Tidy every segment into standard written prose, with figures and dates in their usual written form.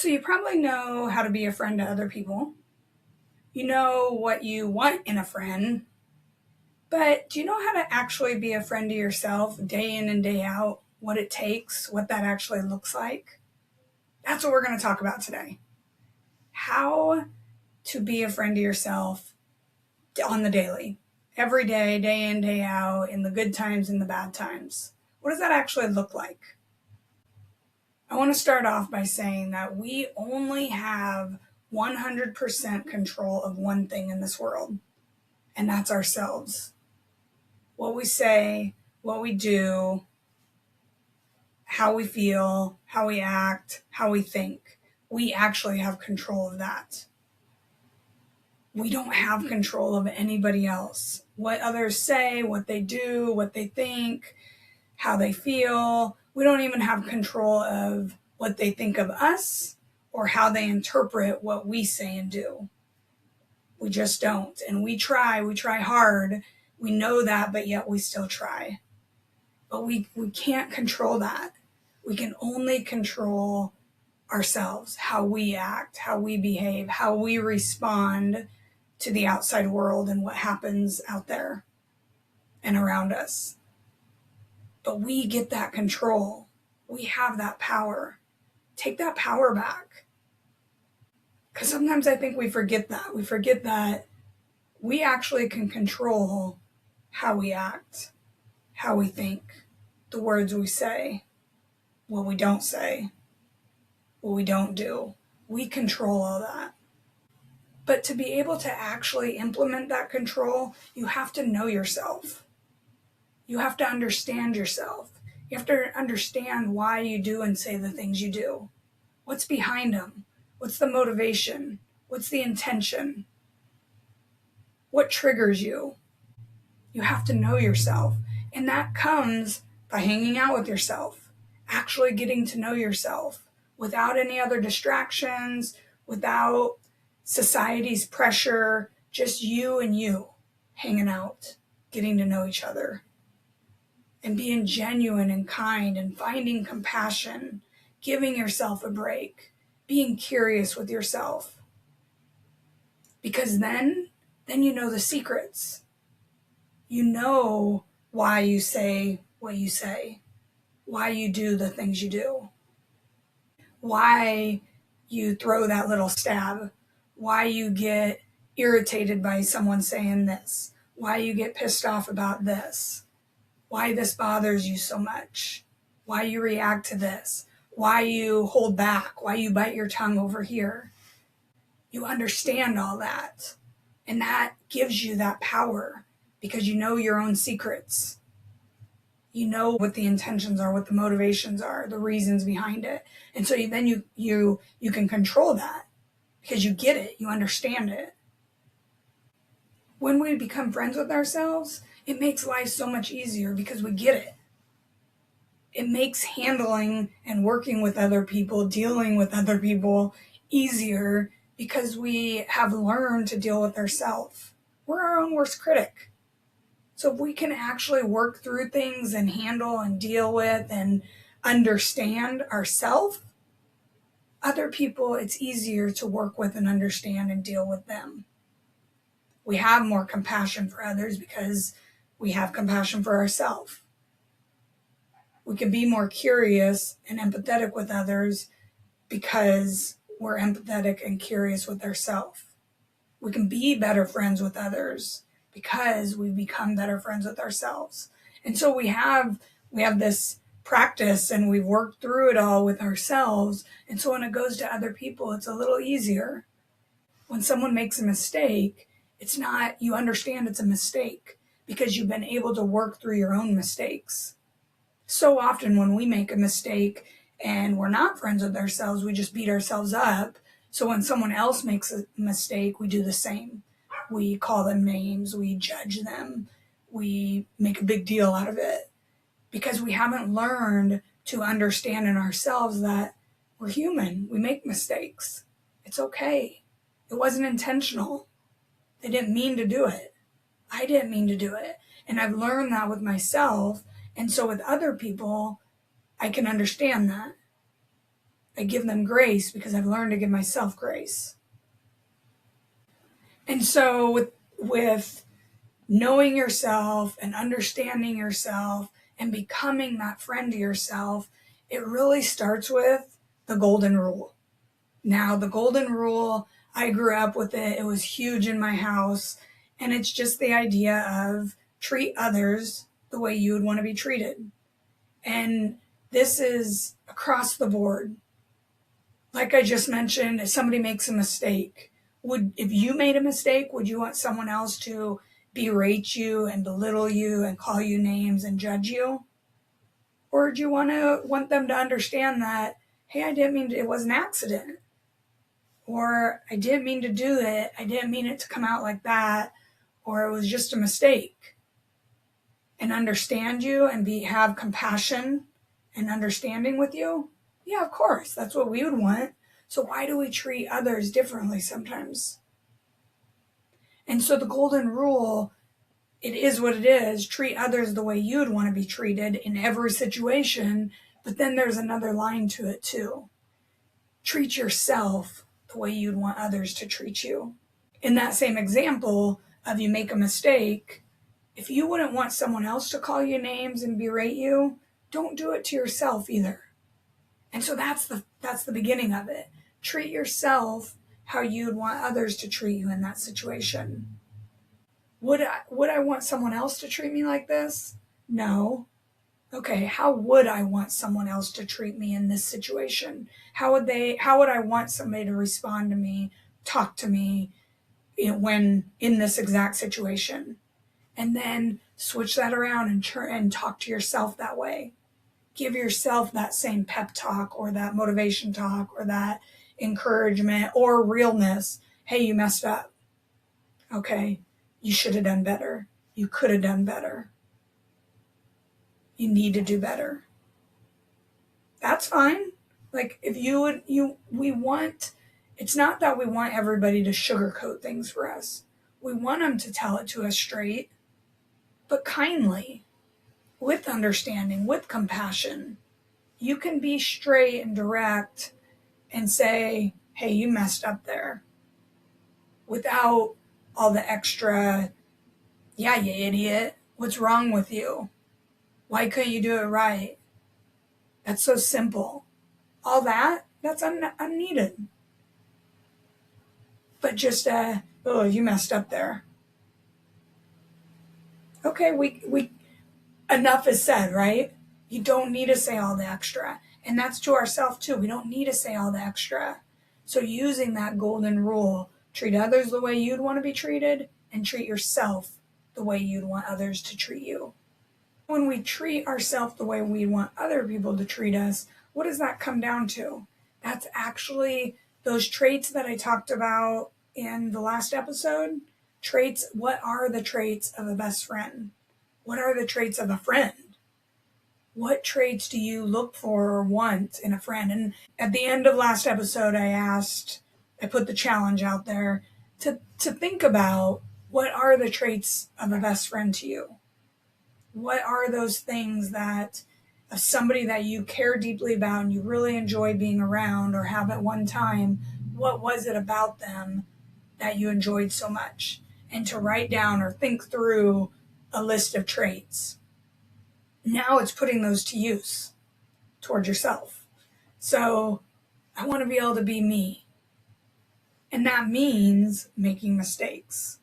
So you probably know how to be a friend to other people. You know what you want in a friend, but do you know how to actually be a friend to yourself day in and day out? What it takes, what that actually looks like? That's what we're going to talk about today. How to be a friend to yourself on the daily, every day, day in, day out, in the good times and the bad times. What does that actually look like? I want to start off by saying that we only have 100% control of one thing in this world, and that's ourselves. What we say, what we do, how we feel, how we act, how we think. We actually have control of that. We don't have control of anybody else. What others say, what they do, what they think, how they feel. We don't even have control of what they think of us or how they interpret what we say and do. We just don't. And we try hard. We know that, but yet we still try. But we can't control that. We can only control ourselves, how we act, how we behave, how we respond to the outside world and what happens out there and around us. But we get that control. We have that power. Take that power back. Because sometimes I think we forget that. We forget that we actually can control how we act, how we think, the words we say, what we don't say, what we don't do. We control all that. But to be able to actually implement that control, you have to know yourself. You have to understand yourself. You have to understand why you do and say the things you do. What's behind them? What's the motivation? What's the intention? What triggers you? You have to know yourself. And that comes by hanging out with yourself, actually getting to know yourself without any other distractions, without society's pressure, just you and you hanging out, getting to know each other, and being genuine and kind and finding compassion, giving yourself a break, being curious with yourself. Because then you know the secrets. You know why you say what you say, why you do the things you do, why you throw that little stab, why you get irritated by someone saying this, why you get pissed off about this, why this bothers you so much, why you react to this, why you hold back, why you bite your tongue over here. You understand all that, and that gives you that power because you know your own secrets. You know what the intentions are, what the motivations are, the reasons behind it. And so then you can control that because you get it, you understand it. When we become friends with ourselves, it makes life so much easier because we get it. It makes handling and working with other people, dealing with other people easier because we have learned to deal with ourselves. We're our own worst critic. So if we can actually work through things and handle and deal with and understand ourselves, other people, it's easier to work with and understand and deal with them. We have more compassion for others because we have compassion for ourselves. We can be more curious and empathetic with others because we're empathetic and curious with ourselves. We can be better friends with others because we become better friends with ourselves. And so we have this practice and we've worked through it all with ourselves. And so when it goes to other people, it's a little easier. When someone makes a mistake, it's not, you understand it's a mistake because you've been able to work through your own mistakes. So often when we make a mistake and we're not friends with ourselves, we just beat ourselves up. So when someone else makes a mistake, we do the same. We call them names, we judge them, we make a big deal out of it because we haven't learned to understand in ourselves that we're human. We make mistakes. It's okay. It wasn't intentional. They didn't mean to do it. I didn't mean to do it. And I've learned that with myself. And so with other people, I can understand that. I give them grace because I've learned to give myself grace. And so with knowing yourself and understanding yourself and becoming that friend to yourself, it really starts with the golden rule. Now, the golden rule, I grew up with it. It was huge in my house. And it's just the idea of treat others the way you would want to be treated. And this is across the board. Like I just mentioned, if somebody makes a mistake, if you made a mistake, would you want someone else to berate you and belittle you and call you names and judge you? Or would you want them to understand that, hey, I didn't mean to, it was an accident. Or I didn't mean to do it. I didn't mean it to come out like that. Or it was just a mistake. And understand you and have compassion and understanding with you? Yeah, of course. That's what we would want. So why do we treat others differently sometimes? And so the golden rule, it is what it is. Treat others the way you'd want to be treated in every situation. But then there's another line to it too. Treat yourself the way you'd want others to treat you. In that same example of you make a mistake, if you wouldn't want someone else to call you names and berate you, don't do it to yourself either. And so that's the beginning of it. Treat yourself how you'd want others to treat you in that situation. Would I want someone else to treat me like this? No. Okay, how would I want someone else to treat me in this situation? How would I want somebody to respond to me, talk to me when in this exact situation? And then switch that around and talk to yourself that way. Give yourself that same pep talk or that motivation talk or that encouragement or realness. Hey, you messed up. Okay, you should have done better. You could have done better. You need to do better. That's fine. Like if it's not that we want everybody to sugarcoat things for us. We want them to tell it to us straight, but kindly, with understanding, with compassion. You can be straight and direct and say, hey, you messed up there, without all the extra, yeah, you idiot. What's wrong with you? Why couldn't you do it right? That's so simple. All that's unneeded. But just, oh, you messed up there. Okay, we enough is said, right? You don't need to say all the extra. And that's to ourselves too. We don't need to say all the extra. So using that golden rule, treat others the way you'd want to be treated and treat yourself the way you'd want others to treat you. When we treat ourselves the way we want other people to treat us, what does that come down to? That's actually those traits that I talked about in the last episode. Traits, what are the traits of a best friend? What are the traits of a friend? What traits do you look for or want in a friend? And at the end of last episode, I put the challenge out there to think about what are the traits of a best friend to you? What are those things that somebody that you care deeply about and you really enjoy being around or have at one time, what was it about them that you enjoyed so much? And to write down or think through a list of traits. Now it's putting those to use toward yourself. So I want to be able to be me. And that means making mistakes.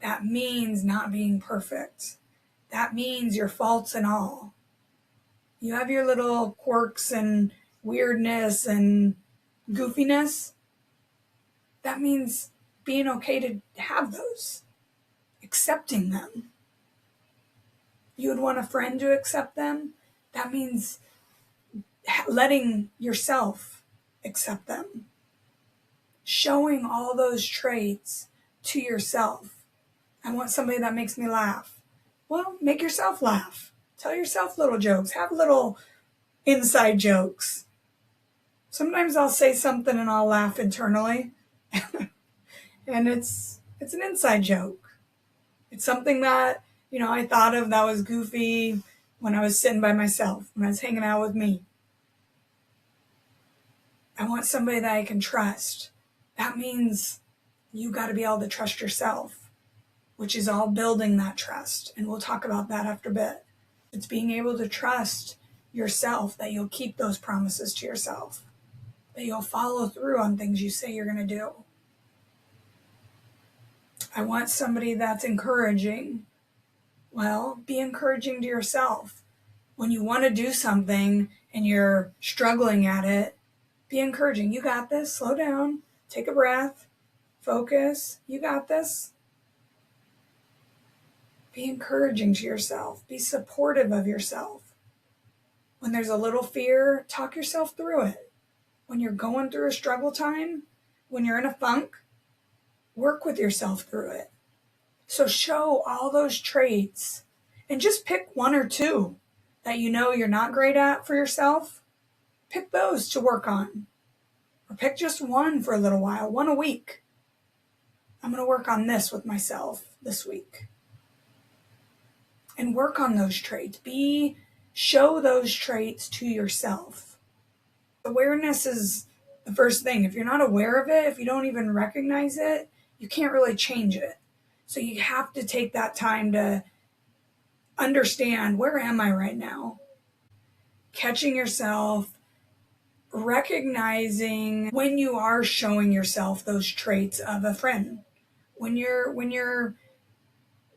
That means not being perfect. That means your faults and all. You have your little quirks and weirdness and goofiness. That means being okay to have those, accepting them. You would want a friend to accept them. That means letting yourself accept them. Showing all those traits to yourself. I want somebody that makes me laugh. Well, make yourself laugh. Tell yourself little jokes. Have little inside jokes. Sometimes I'll say something and I'll laugh internally. And it's an inside joke. It's something that, I thought of that was goofy when I was sitting by myself, when I was hanging out with me. I want somebody that I can trust. That means you got to be able to trust yourself, which is all building that trust. And we'll talk about that after a bit. It's being able to trust yourself that you'll keep those promises to yourself, that you'll follow through on things you say you're going to do. I want somebody that's encouraging. Well, be encouraging to yourself. When you want to do something and you're struggling at it, be encouraging. You got this. Slow down. Take a breath. Focus. You got this. Be encouraging to yourself. Be supportive of yourself. When there's a little fear, talk yourself through it. When you're going through a struggle time, when you're in a funk, work with yourself through it. So show all those traits and just pick one or two that you know you're not great at for yourself. Pick those to work on. Or pick just one for a little while, one a week. I'm going to work on this with myself this week. And work on those traits. Show those traits to yourself. Awareness is the first thing. If you're not aware of it, if you don't even recognize it, you can't really change it. So you have to take that time to understand, where am I right now? Catching yourself, recognizing when you are showing yourself those traits of a friend. When you're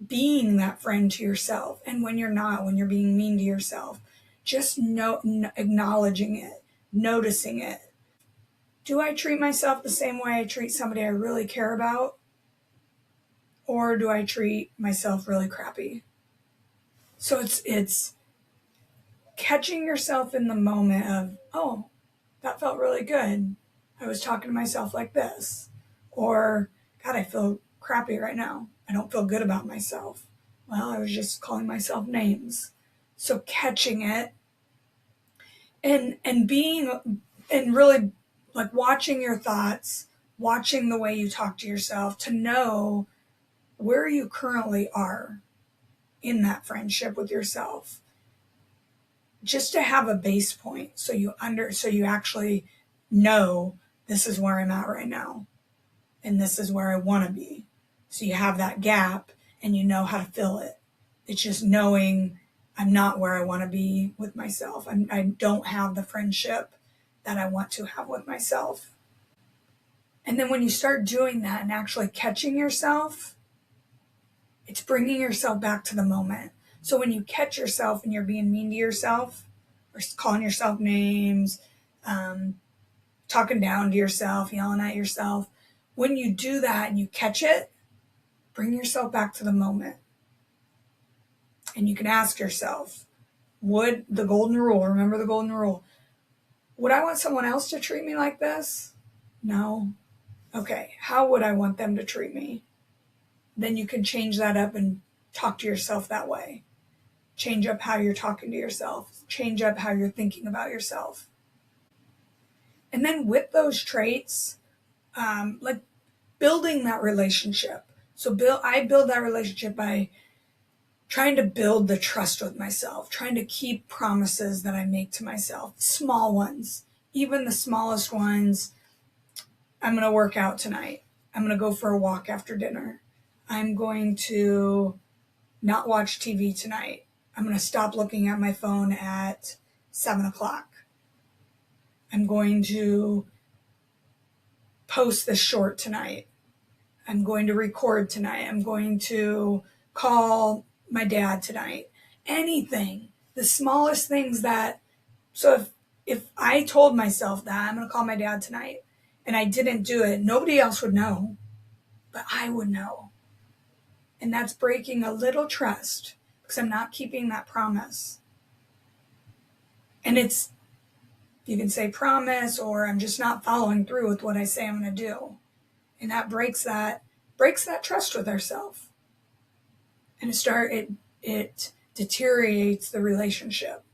being that friend to yourself, and when you're not, when you're being mean to yourself. Just acknowledging it, noticing it. Do I treat myself the same way I treat somebody I really care about? Or do I treat myself really crappy? So it's catching yourself in the moment of, oh, that felt really good. I was talking to myself like this. Or, God, I feel crappy right now. I don't feel good about myself. Well, I was just calling myself names. So catching it and being, and really like watching your thoughts, watching the way you talk to yourself to know where you currently are in that friendship with yourself. Just to have a base point so you actually know, this is where I'm at right now and this is where I want to be. So you have that gap and you know how to fill it. It's just knowing, I'm not where I want to be with myself. I don't have the friendship that I want to have with myself. And then when you start doing that and actually catching yourself, it's bringing yourself back to the moment. So when you catch yourself and you're being mean to yourself, or calling yourself names, talking down to yourself, yelling at yourself, when you do that and you catch it, bring yourself back to the moment. And you can ask yourself, remember the golden rule, would I want someone else to treat me like this? No. Okay, how would I want them to treat me? Then you can change that up and talk to yourself that way. Change up how you're talking to yourself. Change up how you're thinking about yourself. And then with those traits, like building that relationship. So I build that relationship by trying to build the trust with myself, trying to keep promises that I make to myself, small ones, even the smallest ones. I'm going to work out tonight. I'm going to go for a walk after dinner. I'm going to not watch TV tonight. I'm going to stop looking at my phone at 7:00. I'm going to post this short tonight. I'm going to record tonight. I'm going to call my dad tonight. Anything, the smallest things that, so if I told myself that I'm going to call my dad tonight and I didn't do it, nobody else would know, but I would know. And that's breaking a little trust because I'm not keeping that promise. And you can say promise, or I'm just not following through with what I say I'm going to do. And that breaks that trust with ourselves. And it deteriorates the relationship.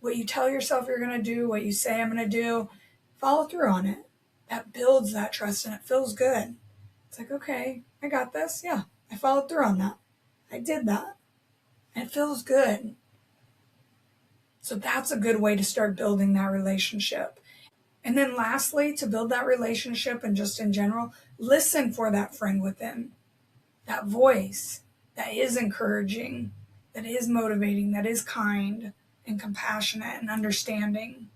What you tell yourself you're going to do, what you say I'm going to do, follow through on it. That builds that trust and it feels good. It's like, okay, I got this. Yeah, I followed through on that. I did that. And it feels good. So that's a good way to start building that relationship. And then lastly, to build that relationship and just in general, listen for that friend within, that voice that is encouraging, that is motivating, that is kind and compassionate and understanding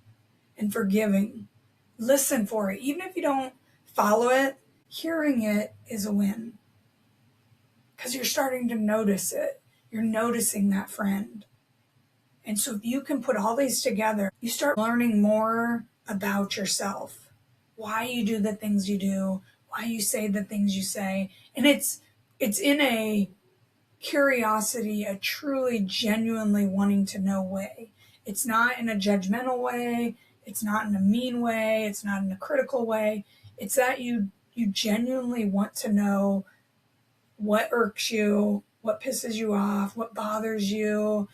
and forgiving. Listen for it. Even if you don't follow it, hearing it is a win because you're starting to notice it. You're noticing that friend. And so if you can put all these together, you start learning more about yourself, why you do the things you do, why you say the things you say. And it's in a curiosity, a truly genuinely wanting to know way. It's not in a judgmental way, it's not in a mean way, it's not in a critical way. It's that you genuinely want to know what irks you, what pisses you off, what bothers you,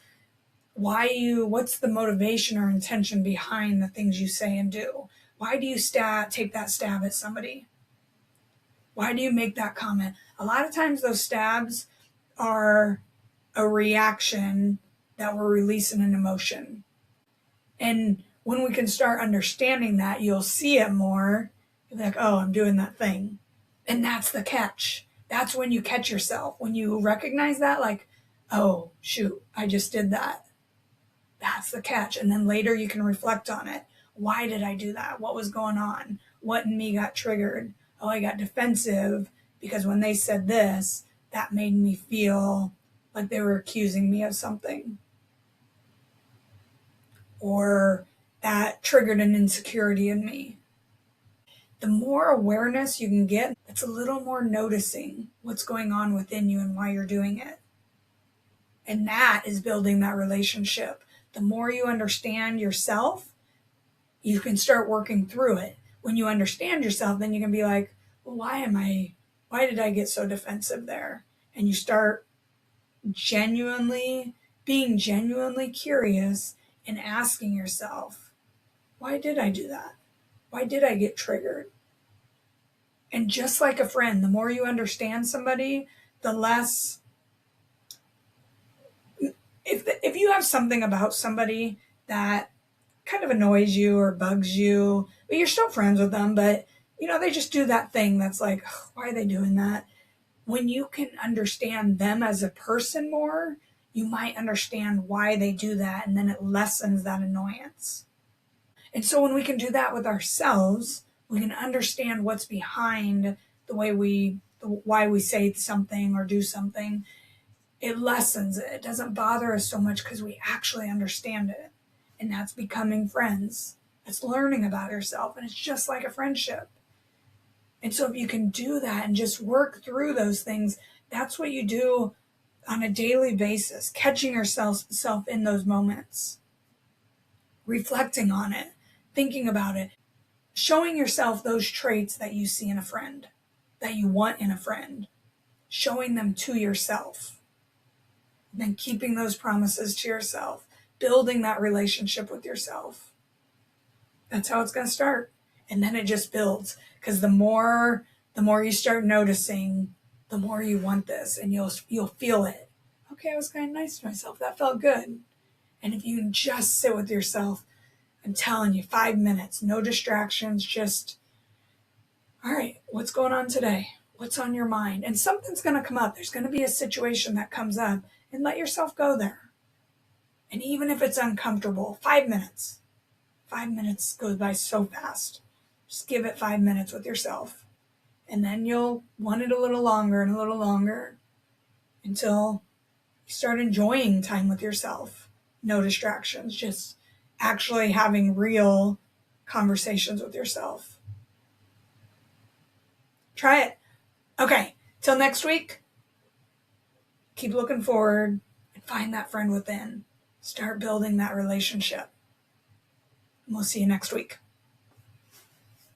what's the motivation or intention behind the things you say and do. Why do you take that stab at somebody? Why do you make that comment? A lot of times those stabs are a reaction that we're releasing an emotion. And when we can start understanding that, you'll see it more. You'll be like, oh, I'm doing that thing. And that's the catch. That's when you catch yourself. When you recognize that, like, oh, shoot, I just did that. That's the catch. And then later you can reflect on it. Why did I do that? What was going on? What in me got triggered? Oh, I got defensive because when they said this, that made me feel like they were accusing me of something. Or that triggered an insecurity in me. The more awareness you can get, it's a little more noticing what's going on within you and why you're doing it. And that is building that relationship. The more you understand yourself, you can start working through it. When you understand yourself, then you can be like, well, why did I get so defensive there? And you start being genuinely curious and asking yourself, why did I do that? Why did I get triggered? And just like a friend, the more you understand somebody, the less, if you have something about somebody that kind of annoys you or bugs you, but you're still friends with them, but they just do that thing that's like, why are they doing that? When you can understand them as a person more, you might understand why they do that, and then it lessens that annoyance. And so when we can do that with ourselves, we can understand what's behind why we say something or do something. It lessens it. It doesn't bother us so much because we actually understand it. And that's becoming friends. It's learning about yourself. And it's just like a friendship. And so if you can do that and just work through those things, that's what you do on a daily basis, catching yourself in those moments, reflecting on it, thinking about it, showing yourself those traits that you see in a friend, that you want in a friend, showing them to yourself, then keeping those promises to yourself, building that relationship with yourself. That's how it's going to start. And then it just builds, because the more you start noticing, the more you want this, and you'll feel it. Okay, I was kind of nice to myself. That felt good. And if you can just sit with yourself, I'm telling you, 5 minutes, no distractions, just, all right, what's going on today? What's on your mind? And something's going to come up. There's going to be a situation that comes up, and let yourself go there. And even if it's uncomfortable, 5 minutes. 5 minutes goes by so fast. Just give it 5 minutes with yourself. And then you'll want it a little longer and a little longer until you start enjoying time with yourself. No distractions, just actually having real conversations with yourself. Try it. Okay, till next week, keep looking forward and find that friend within. Start building that relationship. And we'll see you next week.